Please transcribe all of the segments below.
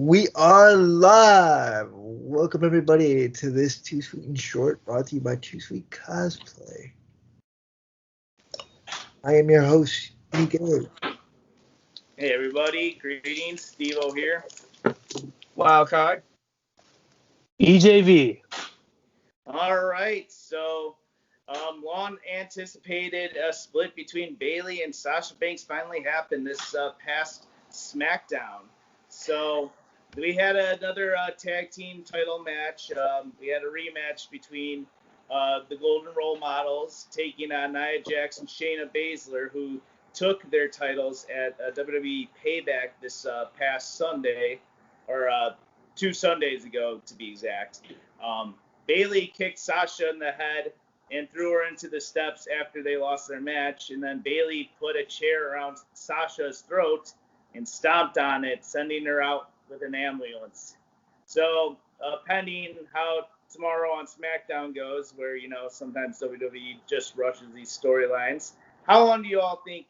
We are live. Welcome everybody to this Too Sweet and Short, brought to you by Too Sweet Cosplay. I am your host, Nico. Hey everybody, greetings, Steve-O here. Wildcard. EJV. All right, so long anticipated split between Bayley and Sasha Banks finally happened this past Smackdown. So we had another tag team title match. We had a rematch between the Golden Role Models taking on Nia Jax and Shayna Baszler, who took their titles at WWE Payback this past Sunday, or 2 Sundays ago to be exact. Bayley kicked Sasha in the head and threw her into the steps after they lost their match, and then Bayley put a chair around Sasha's throat and stomped on it, sending her out with an ambulance. So, pending how tomorrow on SmackDown goes, where, sometimes WWE just rushes these storylines, how long do you all think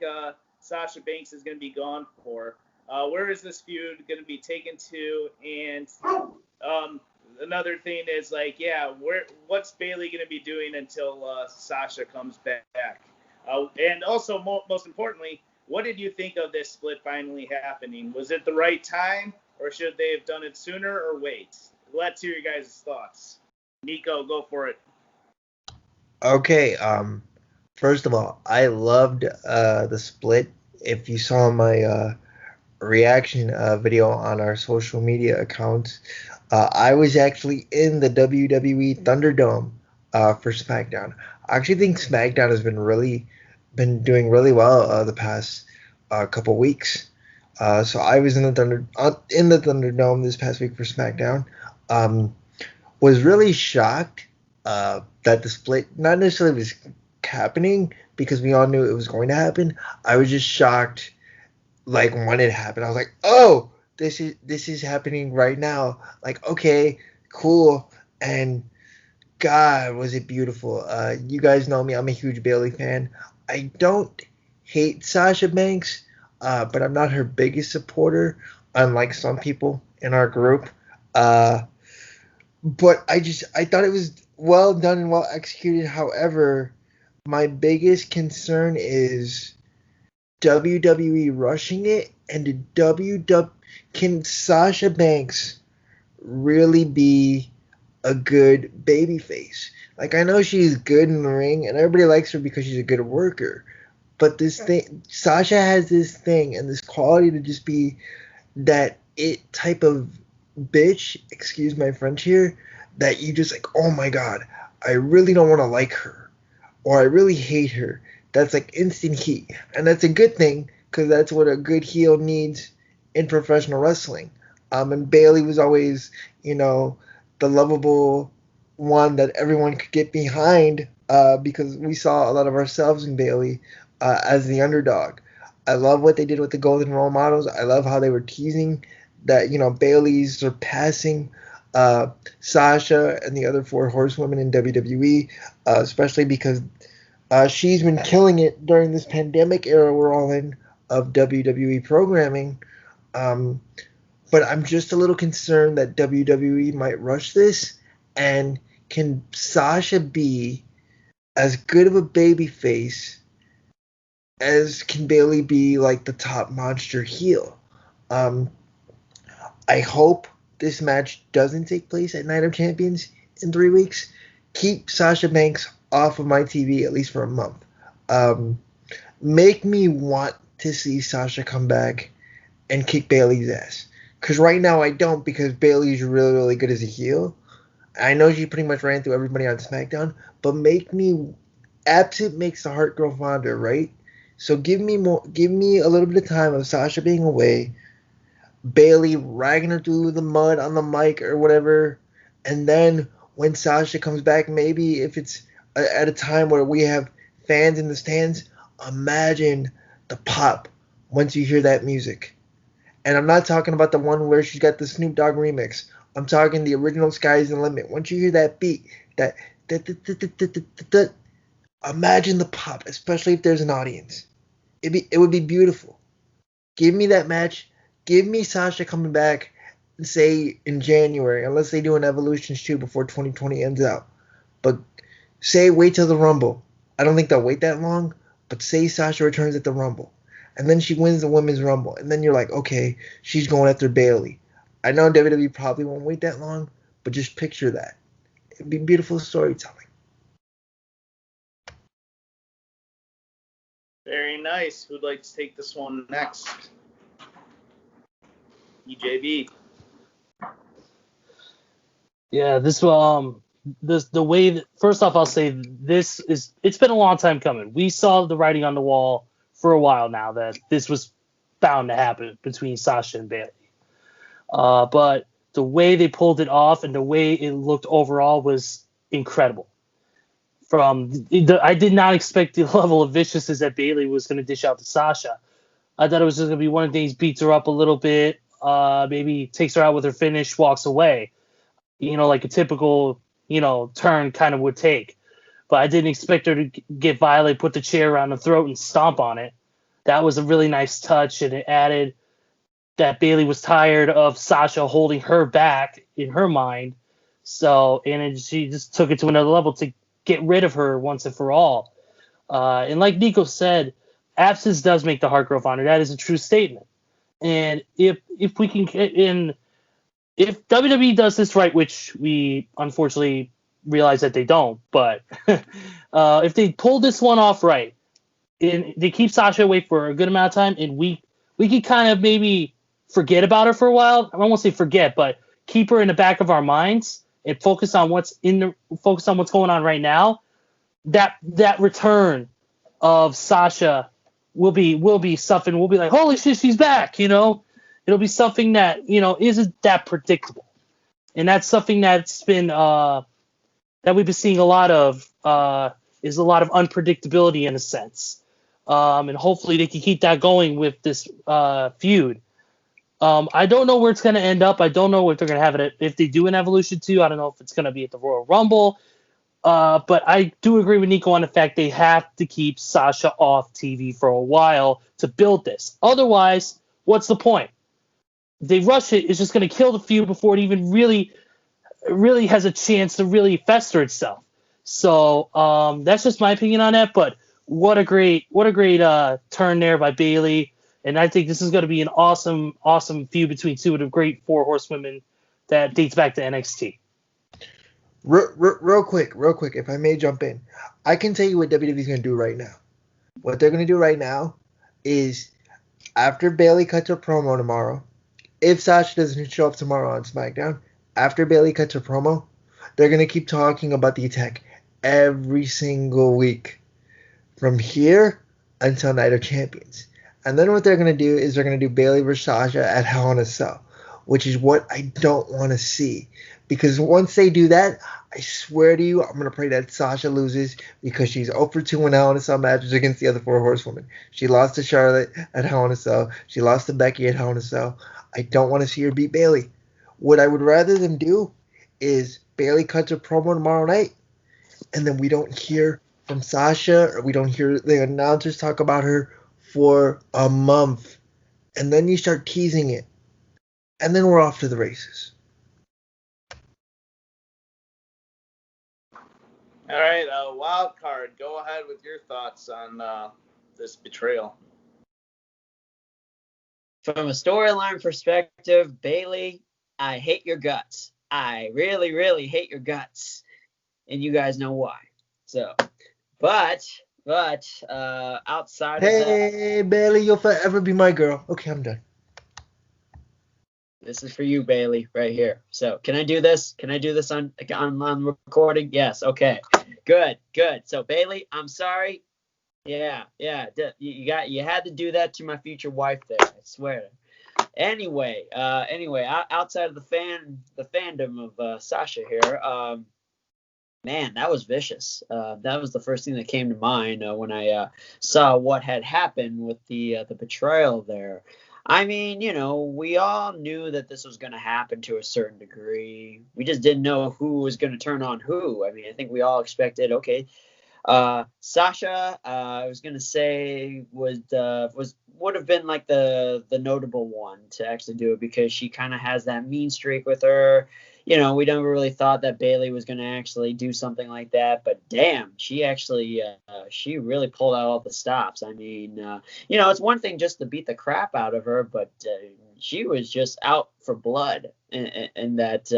Sasha Banks is going to be gone for? Where is this feud going to be taken to? And another thing is, what's Bayley going to be doing until Sasha comes back? And also, most importantly, what did you think of this split finally happening? Was it the right time, or should they have done it sooner or wait? Let's hear your guys' thoughts. Nico, go for it. Okay, first of all, I loved the split. If you saw my reaction video on our social media accounts, I was actually in the WWE Thunderdome for SmackDown. I actually think SmackDown has been doing really well the past couple weeks. So I was in the Thunderdome this past week for SmackDown. Was really shocked that the split not necessarily was happening, because we all knew it was going to happen. I was just shocked, like, when it happened. I was like, oh, this is happening right now. Like, okay, cool. And God, was it beautiful. You guys know me, I'm a huge Bayley fan. I don't hate Sasha Banks, but I'm not her biggest supporter, unlike some people in our group. But I thought it was well done and well executed. However, my biggest concern is WWE rushing it, and can Sasha Banks really be a good babyface? Like, I know she's good in the ring, and everybody likes her because she's a good worker. But Sasha has this thing and this quality to just be that it type of bitch, excuse my French here, that you just like, oh my God, I really don't want to like her, or I really hate her. That's like instant heat, and that's a good thing, because that's what a good heel needs in professional wrestling. And Bayley was always, the lovable one that everyone could get behind, because we saw a lot of ourselves in Bayley as the underdog. I love what they did with the Golden Role Models. I love how they were teasing that, Bayley's surpassing Sasha and the other 4 horsewomen in WWE, especially because she's been killing it during this pandemic era we're all in of WWE programming. But I'm just a little concerned that WWE might rush this. And can Sasha be as good of a babyface as can Bayley be, like, the top monster heel? I hope this match doesn't take place at Night of Champions in 3 weeks. Keep Sasha Banks off of my TV at least for a month. Make me want to see Sasha come back and kick Bayley's ass. Because right now I don't, because Bayley's really, really good as a heel. I know she pretty much ran through everybody on SmackDown, but absent makes the heart grow fonder, right? So give me a little bit of time of Sasha being away, Bayley ragging her through the mud on the mic or whatever, and then when Sasha comes back, maybe if it's at a time where we have fans in the stands, imagine the pop once you hear that music. And I'm not talking about the one where she's got the Snoop Dogg remix. I'm talking the original Sky's the Limit. Once you hear that beat, imagine the pop, especially if there's an audience. It would be beautiful. Give me that match. Give me Sasha coming back. say in January, unless they do an Evolutions 2 before 2020 ends out. But say wait till the Rumble. I don't think they'll wait that long, but say Sasha returns at the Rumble. And then she wins the Women's Rumble. And then you're like, okay, she's going after Bayley. I know WWE probably won't wait that long, but just picture that. It'd be beautiful storytelling. Very nice. Who'd like to take this one next? EJB. Yeah, the way that, first off, I'll say it's been a long time coming. We saw the writing on the wall for a while now that this was bound to happen between Sasha and Bayley. But the way they pulled it off and the way it looked overall was incredible. I did not expect the level of viciousness that Bayley was going to dish out to Sasha. I thought it was just going to be one of the things, beats her up a little bit, maybe takes her out with her finish, walks away. Like a typical, turn kind of would take. But I didn't expect her to get violent, put the chair around her throat and stomp on it. That was a really nice touch, and it added that Bayley was tired of Sasha holding her back in her mind. So, she just took it to another level to get rid of her once and for all. And like Nico said, absence does make the heart grow fonder. That is a true statement. And if we can get in, if WWE does this right, which we unfortunately realize that they don't, but if they pull this one off right, and they keep Sasha away for a good amount of time, and we could kind of maybe forget about her for a while. I won't say forget, but keep her in the back of our minds and focus on what's going on right now. That return of Sasha will be something. We'll be like, holy shit, she's back. It'll be something that isn't that predictable, and that's something that's been that we've been seeing a lot of is a lot of unpredictability in a sense, and hopefully they can keep that going with this feud. I don't know where it's going to end up. I don't know if they're going to have it if they do an Evolution 2. I don't know if it's going to be at the Royal Rumble. But I do agree with Nico on the fact they have to keep Sasha off TV for a while to build this. Otherwise, what's the point? If they rush it, it's just going to kill the feud before it even really has a chance to really fester itself. So that's just my opinion on that. But what a great turn there by Bayley. And I think this is going to be an awesome feud between two of the great four horsewomen that dates back to NXT. Real quick, if I may jump in. I can tell you what WWE's going to do right now. What they're going to do right now is after Bayley cuts her promo tomorrow, if Sasha doesn't show up tomorrow on SmackDown, after Bayley cuts her promo, they're going to keep talking about the attack every single week from here until Night of Champions. And then what they're going to do is they're going to do Bayley versus Sasha at Hell in a Cell, which is what I don't want to see. Because once they do that, I swear to you, I'm going to pray that Sasha loses because she's 0 for 2 in Hell in a Cell matches against the other four horsewomen. She lost to Charlotte at Hell in a Cell. She lost to Becky at Hell in a Cell. I don't want to see her beat Bayley. What I would rather them do is Bayley cuts her promo tomorrow night, and then we don't hear from Sasha, or we don't hear the announcers talk about her for a month. And then you start teasing it. And then we're off to the races. All right, wild card. Go ahead with your thoughts on this betrayal. From a storyline perspective, Bayley, I hate your guts. I really, really hate your guts, and you guys know why. So, but outside of that, hey Bayley, you'll forever be my girl. Okay, I'm done. This is for you, Bayley, right here. So, can I do this? Can I do this on recording? Yes. Okay. Good. So, Bayley, I'm sorry. Yeah. You had to do that to my future wife there. I swear. Anyway, outside of the fandom of Sasha here, man, that was vicious. That was the first thing that came to mind when I saw what had happened with the betrayal there. I mean, we all knew that this was going to happen to a certain degree. We just didn't know who was going to turn on who. I mean, I think we all expected, okay, Sasha, I was going to say, was would have been like the notable one to actually do it, because she kind of has that mean streak with her. We never really thought that Bayley was going to actually do something like that, but damn, she actually she really pulled out all the stops. I mean, it's one thing just to beat the crap out of her, but she was just out for blood in that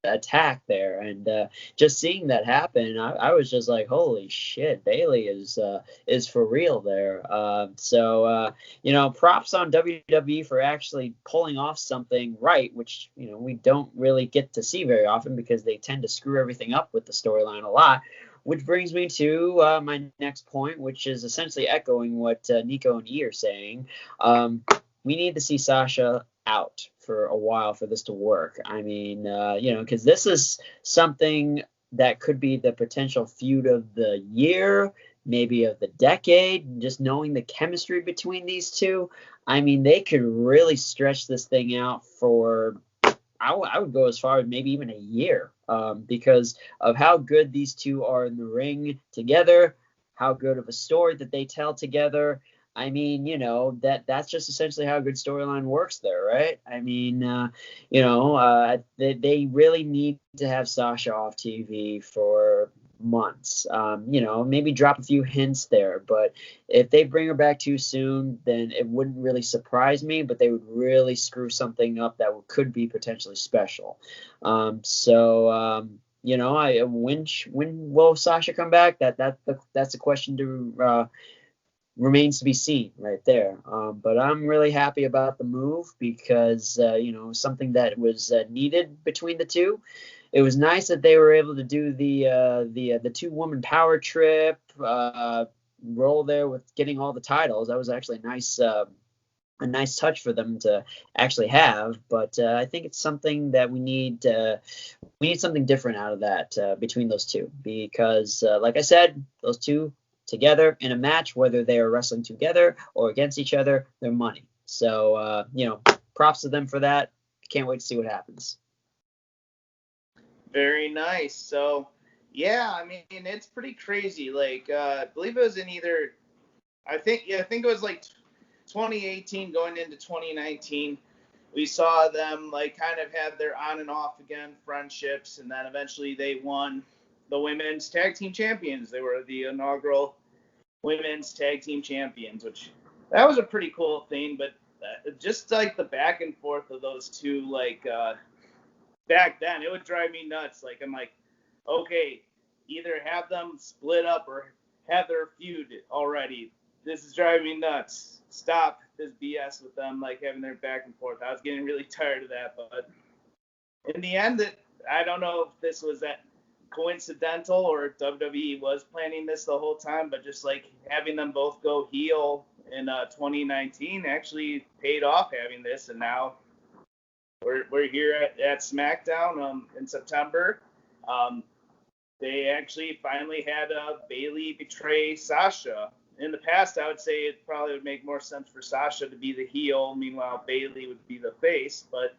attack there, and just seeing that happen, I was just like, holy shit, Bayley is for real there. So props on WWE for actually pulling off something right, which we don't really get to see very often, because they tend to screw everything up with the storyline a lot. Which brings me to my next point, which is essentially echoing what Nico and E are saying. We need to see Sasha out for a while for this to work. I mean, because this is something that could be the potential feud of the year, maybe of the decade. Just knowing the chemistry between these two, I mean, they could really stretch this thing out for, I would go as far as maybe even a year, because of how good these two are in the ring together, how good of a story that they tell together. I mean, that's just essentially how a good storyline works there, right? I mean, they really need to have Sasha off TV for months. Maybe drop a few hints there, but if they bring her back too soon, then it wouldn't really surprise me, but they would really screw something up that could be potentially special. When will Sasha come back? That's a question to remains to be seen right there. But I'm really happy about the move, because something that was needed between the two. It was nice that they were able to do the 2-woman power trip role there with getting all the titles. That was actually a nice touch for them to actually have. But I think it's something that we need something different out of that between those two, because like I said, those two together in a match, whether they are wrestling together or against each other, they're money. So props to them for that. Can't wait to see what happens. Very nice. So yeah, I mean, it's pretty crazy. Like I believe it was in either, I think it was like 2018 going into 2019. We saw them like kind of have their on and off again friendships, and then eventually they won the women's tag team champions. They were the inaugural women's tag team champions, which that was a pretty cool thing. But just like the back and forth of those two, like back then, it would drive me nuts. Like, I'm like, okay, either have them split up or have their feud already. This is driving me nuts. Stop this BS with them, like having their back and forth. I was getting really tired of that. But in the end, I don't know if this was that coincidental or WWE was planning this the whole time, but just like having them both go heel in 2019 actually paid off, having this, and now we're here at SmackDown in September. They actually finally had Bayley betray Sasha. In the past, I would say it probably would make more sense for Sasha to be the heel, meanwhile Bayley would be the face, but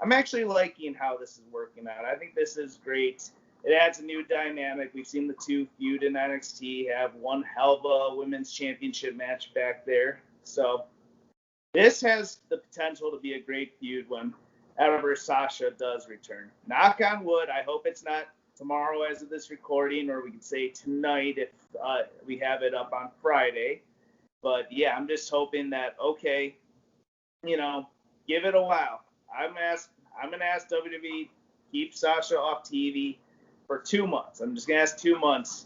I'm actually liking how this is working out. I think this is great. It adds a new dynamic. We've seen the two feud in NXT, have one hell of a women's championship match back there. So this has the potential to be a great feud whenever Sasha does return. Knock on wood. I hope it's not tomorrow as of this recording, or we could say tonight if we have it up on Friday. But yeah, I'm just hoping that, okay, give it a while. I'm going to ask WWE, keep Sasha off TV for 2 months. I'm just going to ask 2 months.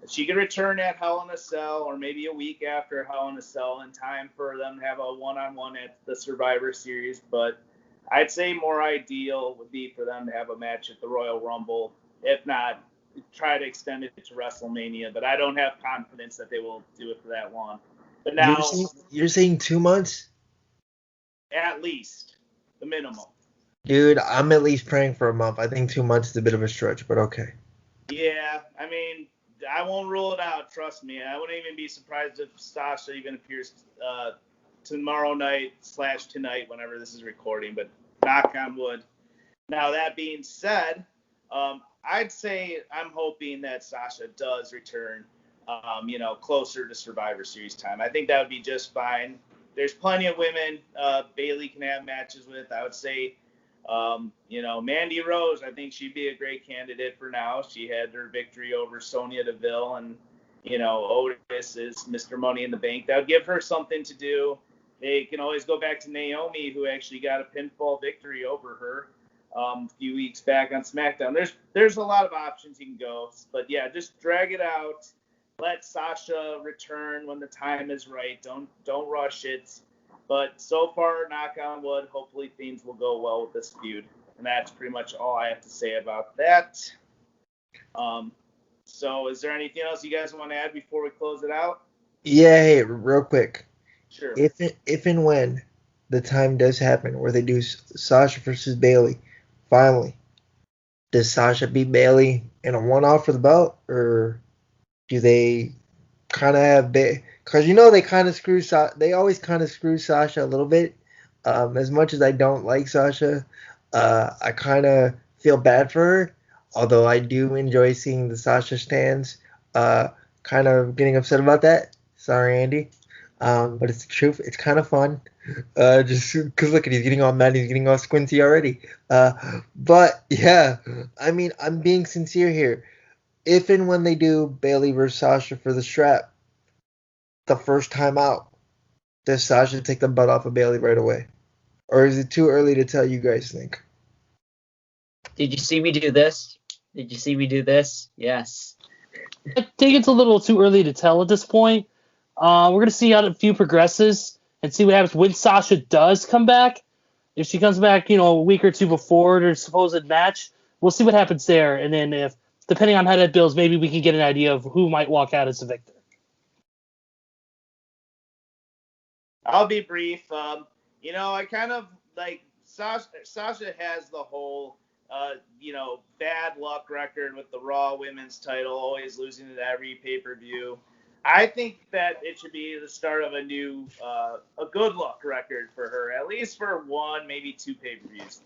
She can return at Hell in a Cell, or maybe a week after Hell in a Cell, in time for them to have a one-on-one at the Survivor Series. But I'd say more ideal would be for them to have a match at the Royal Rumble. If not, try to extend it to WrestleMania. But I don't have confidence that they will do it for that long. But now, you're saying 2 months? At least, the minimum. Dude, I'm at least praying for a month. I think 2 months is a bit of a stretch, but okay. Yeah, I mean, I won't rule it out, trust me. I wouldn't even be surprised if Sasha even appears tomorrow night / tonight, whenever this is recording, but knock on wood. Now, that being said, I'd say I'm hoping that Sasha does return, closer to Survivor Series time. I think that would be just fine. there's plenty of women Bayley can have matches with. I would say, Mandy Rose, I think she'd be a great candidate for now. She had her victory over Sonya Deville, and, Otis is Mr. Money in the Bank. That would give her something to do. They can always go back to Naomi, who actually got a pinfall victory over her a few weeks back on SmackDown. There's a lot of options you can go. But, yeah, just drag it out. Let Sasha return when the time is right. Don't rush it. But so far, knock on wood, hopefully things will go well with this feud. And that's pretty much all I have to say about that. So is there anything else you guys want to add before we close it out? Yeah, hey, real quick. Sure. If and when the time does happen where they do Sasha versus Bayley, finally, does Sasha beat Bayley in a one-off for the belt, or do they kind of have because they kind of they always kind of screw Sasha a little bit. As much as I don't like Sasha, I kind of feel bad for her. Although I do enjoy seeing the Sasha stands kind of getting upset about that. Sorry, Andy. But it's the truth. It's kind of fun. Just because look at he's getting all mad. He's getting all squinty already. But yeah, I mean, I'm being sincere here. If and when they do Bayley versus Sasha for the strap, the first time out, does Sasha take the butt off of Bayley right away? Or is it too early to tell, you guys think? Did you see me do this? Did you see me do this? Yes. I think it's a little too early to tell at this point. We're going to see how the feud progresses and see what happens when Sasha does come back. If she comes back, a week or two before their supposed match, we'll see what happens there. And then if, depending on how that builds, maybe we can get an idea of who might walk out as the victor. I'll be brief. I kind of like Sasha has the whole, bad luck record with the Raw Women's title, always losing at every pay-per-view. I think that it should be the start of a new, a good luck record for her, at least for one, maybe two pay-per-views.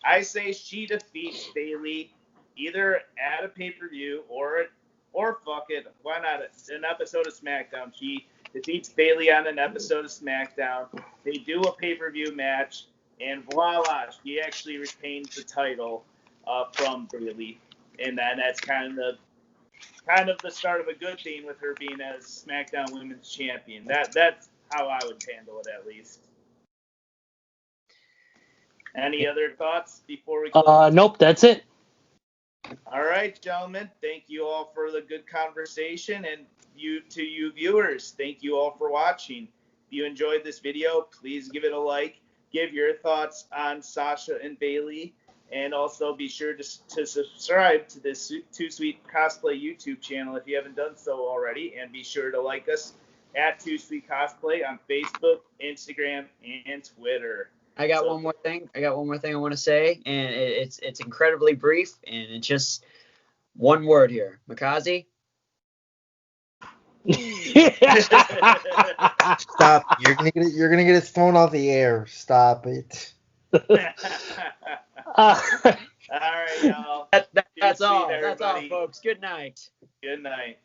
I say she defeats Bayley either at a pay-per-view or fuck it, why not an episode of SmackDown? She defeats Bayley on an episode of SmackDown. They do a pay-per-view match, and voila, she actually retains the title from Bayley, and that's kind of the start of a good thing with her being as SmackDown Women's Champion. That's how I would handle it, at least. Any other thoughts before we close? Nope, that's it. All right, gentlemen. Thank you all for the good conversation, and you viewers, thank you all for watching. If you enjoyed this video, please give it a like. Give your thoughts on Sasha and Bayley, and also be sure to subscribe to this Too Sweet Cosplay YouTube channel if you haven't done so already, and be sure to like us at Too Sweet Cosplay on Facebook, Instagram, and Twitter. I got one more thing I want to say, and it's incredibly brief, and it's just one word here. Makazi? Stop. You're gonna get it thrown off the air. Stop it. All right, y'all. That's all. That's all, folks. Good night. Good night.